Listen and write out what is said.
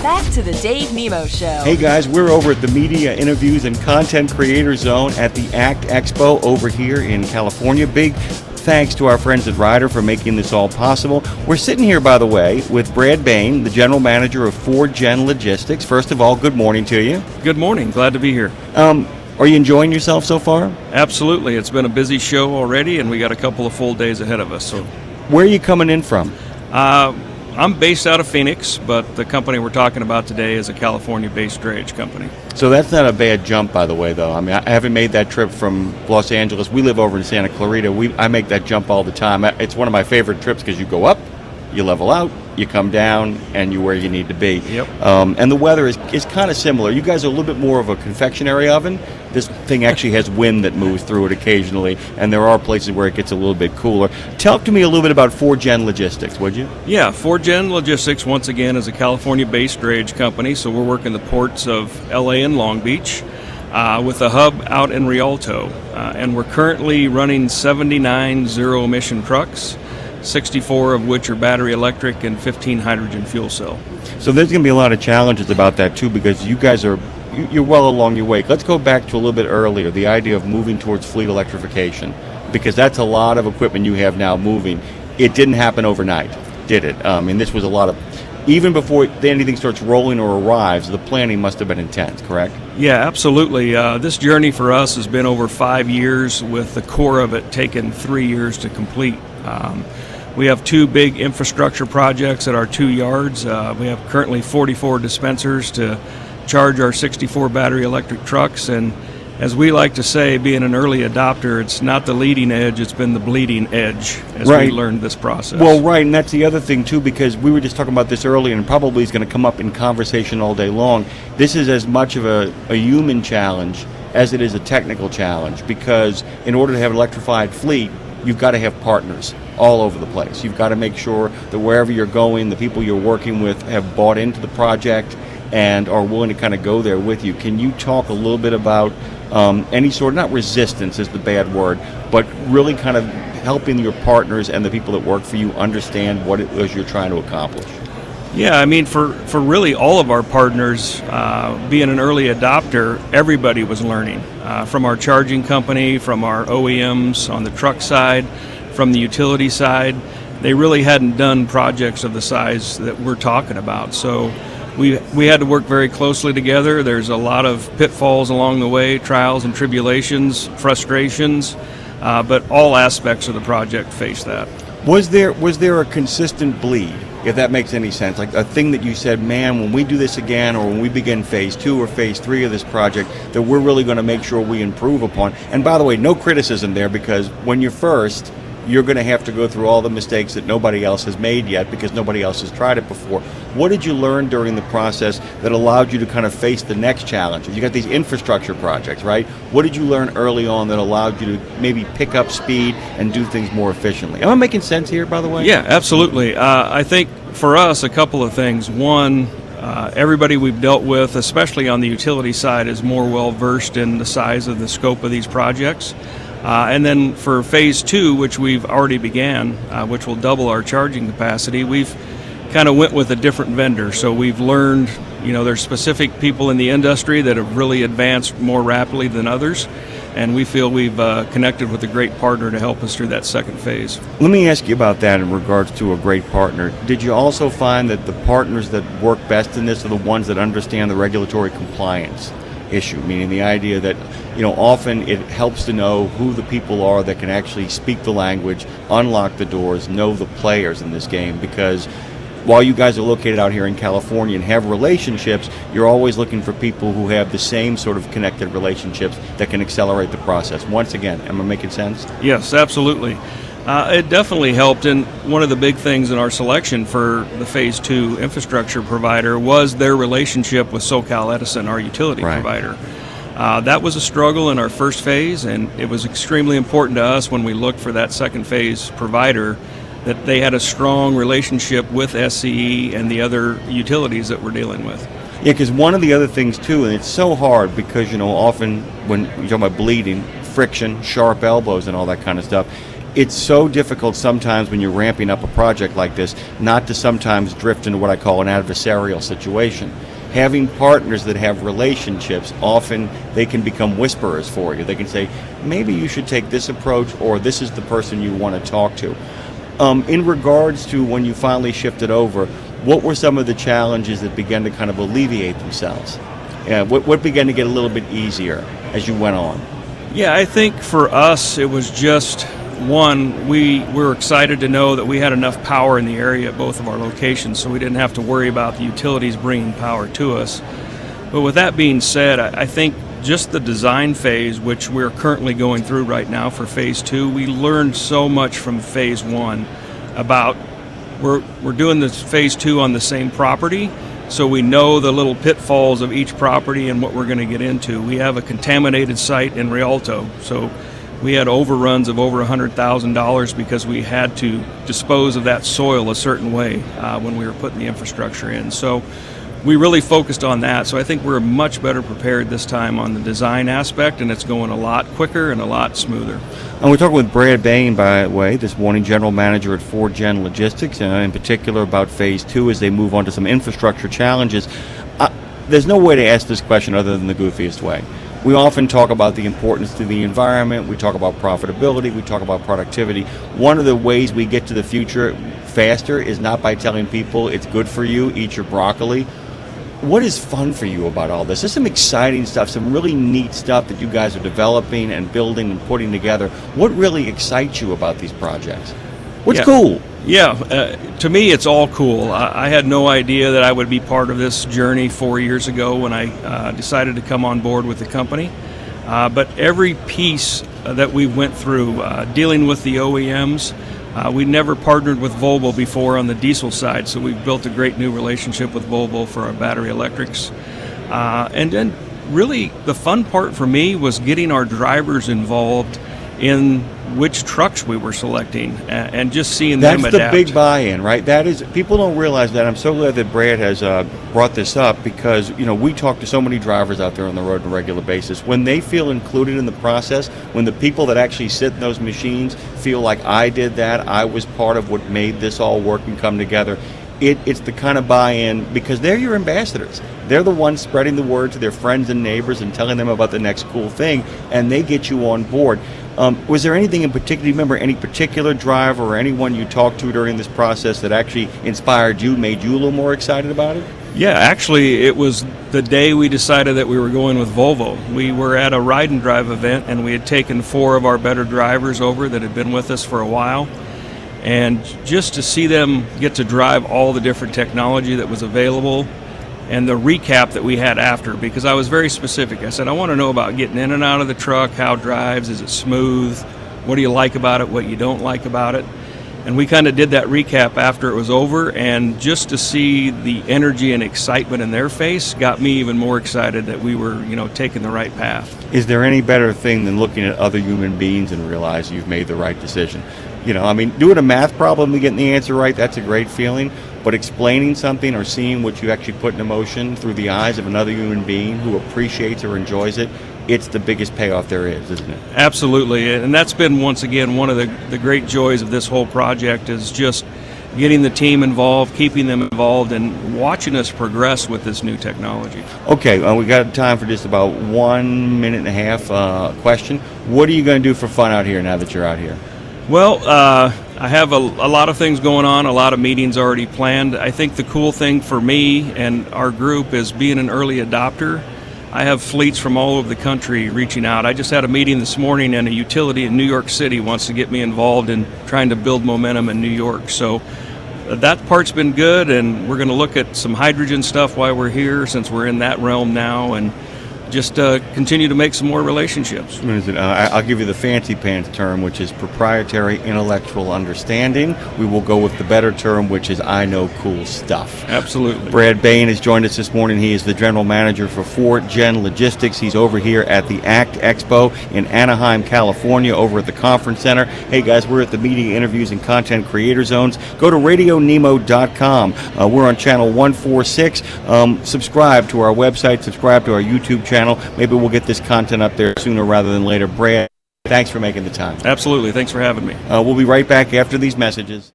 back to the Dave Nemo Show. Hey guys, we're over at the Media Interviews and Content Creator Zone at the ACT Expo over here in California. Big thanks to our friends at Ryder for making this all possible. We're sitting here, by the way, with Brad Bayne, the General Manager of 4Gen Logistics. First of all, good morning to you. Good morning. Glad to be here. Are you enjoying yourself so far? Absolutely. It's been a busy show already, and we got a couple of full days ahead of us. So, where are you coming in from? I'm based out of Phoenix, but the company we're talking about today is a California-based drayage company. So that's not a bad jump, by the way, though. I mean, I haven't made that trip from Los Angeles. We live over in Santa Clarita. I make that jump all the time. It's one of my favorite trips because you go up, you level out, you come down, and you're where you need to be. Yep. And the weather is kind of similar. You guys are a little bit more of a confectionery oven. This thing actually has wind that moves through it occasionally, and there are places where it gets a little bit cooler. Talk to me a little bit about 4Gen Logistics, would you? Yeah, 4Gen Logistics, once again, is a California-based drayage company, so we're working the ports of LA and Long Beach with a hub out in Rialto. And we're currently running 79 zero-emission trucks, 64 of which are battery electric and 15 hydrogen fuel cell. So there's going to be a lot of challenges about that too, because you guys you're well along your way. Let's go back to a little bit earlier, the idea of moving towards fleet electrification, because that's a lot of equipment you have now moving. It didn't happen overnight, did it? And this was a lot of, even before anything starts rolling or arrives, the planning must have been intense, correct? Yeah, absolutely. This journey for us has been over 5 years, with the core of it taking 3 years to complete. We have two big infrastructure projects at our 2 yards. We have currently 44 dispensers to charge our 64 battery electric trucks, and as we like to say, being an early adopter, it's not the leading edge, it's been the bleeding edge as we learned this process. Well, right, and that's the other thing too, because we were just talking about this earlier, and probably is going to come up in conversation all day long. This is as much of a human challenge as it is a technical challenge, because in order to have an electrified fleet, you've got to have partners all over the place. You've got to make sure that wherever you're going, the people you're working with have bought into the project and are willing to kind of go there with you. Can you talk a little bit about any sort of, not resistance is the bad word, but really kind of helping your partners and the people that work for you understand what it is you're trying to accomplish? Yeah, I mean, for really all of our partners, being an early adopter, everybody was learning. From our charging company, from our OEMs on the truck side, from the utility side, they really hadn't done projects of the size that we're talking about. So we had to work very closely together. There's a lot of pitfalls along the way, trials and tribulations, frustrations, but all aspects of the project face that. Was there a consistent bleed, if that makes any sense? Like a thing that you said, man, when we do this again, or when we begin phase 2 or phase 3 of this project, that we're really going to make sure we improve upon. And by the way, no criticism there, because when you're first, you're going to have to go through all the mistakes that nobody else has made yet, because nobody else has tried it before. What did you learn during the process that allowed you to kind of face the next challenge? You got these infrastructure projects, right? What did you learn early on that allowed you to maybe pick up speed and do things more efficiently? Am I making sense here, by the way? Yeah, absolutely. I think for us, a couple of things. One, everybody we've dealt with, especially on the utility side, is more well-versed in the size of the scope of these projects. And then for phase 2, which we've already began, which will double our charging capacity, we've kind of went with a different vendor. So we've learned, there's specific people in the industry that have really advanced more rapidly than others, and we feel we've connected with a great partner to help us through that second phase. Let me ask you about that in regards to a great partner. Did you also find that the partners that work best in this are the ones that understand the regulatory compliance issue, meaning the idea that often it helps to know who the people are that can actually speak the language, unlock the doors, know the players in this game? Because while you guys are located out here in California and have relationships, you're always looking for people who have the same sort of connected relationships that can accelerate the process. Once again, am I making sense? Yes, absolutely. It definitely helped, and one of the big things in our selection for the Phase 2 infrastructure provider was their relationship with SoCal Edison, our utility provider. That was a struggle in our first phase, and it was extremely important to us when we looked for that second phase provider that they had a strong relationship with SCE and the other utilities that we're dealing with. Yeah, because one of the other things too, and it's so hard because often when you're talking about bleeding, friction, sharp elbows and all that kind of stuff, it's so difficult sometimes when you're ramping up a project like this not to sometimes drift into what I call an adversarial situation. Having partners that have relationships, often they can become whisperers for you. They can say, maybe you should take this approach, or this is the person you want to talk to. In regards to when you finally shifted over, what were some of the challenges that began to kind of alleviate themselves? What began to get a little bit easier as you went on? Yeah, I think for us it was just, one, we were excited to know that we had enough power in the area at both of our locations, so we didn't have to worry about the utilities bringing power to us. But with that being said, I think just the design phase, which we're currently going through right now for phase 2, we learned so much from phase 1 about we're doing this phase 2 on the same property, so we know the little pitfalls of each property and what we're going to get into. We have a contaminated site in Rialto, so we had overruns of over $100,000 because we had to dispose of that soil a certain way when we were putting the infrastructure in. So we really focused on that. So I think we're much better prepared this time on the design aspect, and it's going a lot quicker and a lot smoother. And we're talking with Brad Bayne, by the way, this morning, General Manager at Ford Gen Logistics, and in particular about Phase 2 as they move on to some infrastructure challenges. There's no way to ask this question other than the goofiest way. We often talk about the importance to the environment, we talk about profitability, we talk about productivity. One of the ways we get to the future faster is not by telling people it's good for you, eat your broccoli. What is fun for you about all this? There's some exciting stuff, some really neat stuff that you guys are developing and building and putting together. What really excites you about these projects? What's cool? Yeah, to me it's all cool. I had no idea that I would be part of this journey 4 years ago when I decided to come on board with the company. But every piece that we went through, dealing with the OEMs, we never partnered with Volvo before on the diesel side, so we've built a great new relationship with Volvo for our battery electrics. And then really the fun part for me was getting our drivers involved in which trucks we were selecting and just seeing them adapt. That's the big buy-in, right? That is, people don't realize that. I'm so glad that Brad has brought this up because, we talk to so many drivers out there on the road on a regular basis. When they feel included in the process, when the people that actually sit in those machines feel like I did that, I was part of what made this all work and come together, it's the kind of buy-in because they're your ambassadors. They're the ones spreading the word to their friends and neighbors and telling them about the next cool thing, and they get you on board. Was there anything in particular, do you remember any particular driver or anyone you talked to during this process that actually inspired you, made you a little more excited about it? Yeah, actually, it was the day we decided that we were going with Volvo. We were at a ride and drive event, and we had taken 4 of our better drivers over that had been with us for a while. And just to see them get to drive all the different technology that was available and the recap that we had after, because I was very specific. I said, I want to know about getting in and out of the truck, how it drives, is it smooth, what do you like about it, what you don't like about it. And we kind of did that recap after it was over, and just to see the energy and excitement in their face got me even more excited that we were, taking the right path. Is there any better thing than looking at other human beings and realizing you've made the right decision? Doing a math problem and getting the answer right, that's a great feeling. But explaining something or seeing what you actually put in motion through the eyes of another human being who appreciates or enjoys it, it's the biggest payoff there is, isn't it? Absolutely. And that's been, once again, one of the great joys of this whole project is just getting the team involved, keeping them involved, and watching us progress with this new technology. Okay, we got time for just about 1 minute and a half question. What are you going to do for fun out here now that you're out here? Well, I have a lot of things going on, a lot of meetings already planned. I think the cool thing for me and our group is being an early adopter. I have fleets from all over the country reaching out. I just had a meeting this morning, and a utility in New York City wants to get me involved in trying to build momentum in New York. So that part's been good, and we're going to look at some hydrogen stuff while we're here since we're in that realm now, and just continue to make some more relationships. I'll give you the fancy pants term, which is proprietary intellectual understanding. We will go with the better term, which is I know cool stuff. Absolutely. Brad Bayne has joined us this morning. He is the general manager for Ford Gen Logistics. He's over here at the ACT Expo in Anaheim, California, over at the conference center. Hey guys, we're at the Media Interviews and Content Creator Zones. Go to radionemo.com. We're on channel 146. Subscribe to our website, subscribe to our YouTube channel. Maybe we'll get this content up there sooner rather than later. Brad, Thanks for making the time. Absolutely. Thanks for having me. We'll be right back after these messages.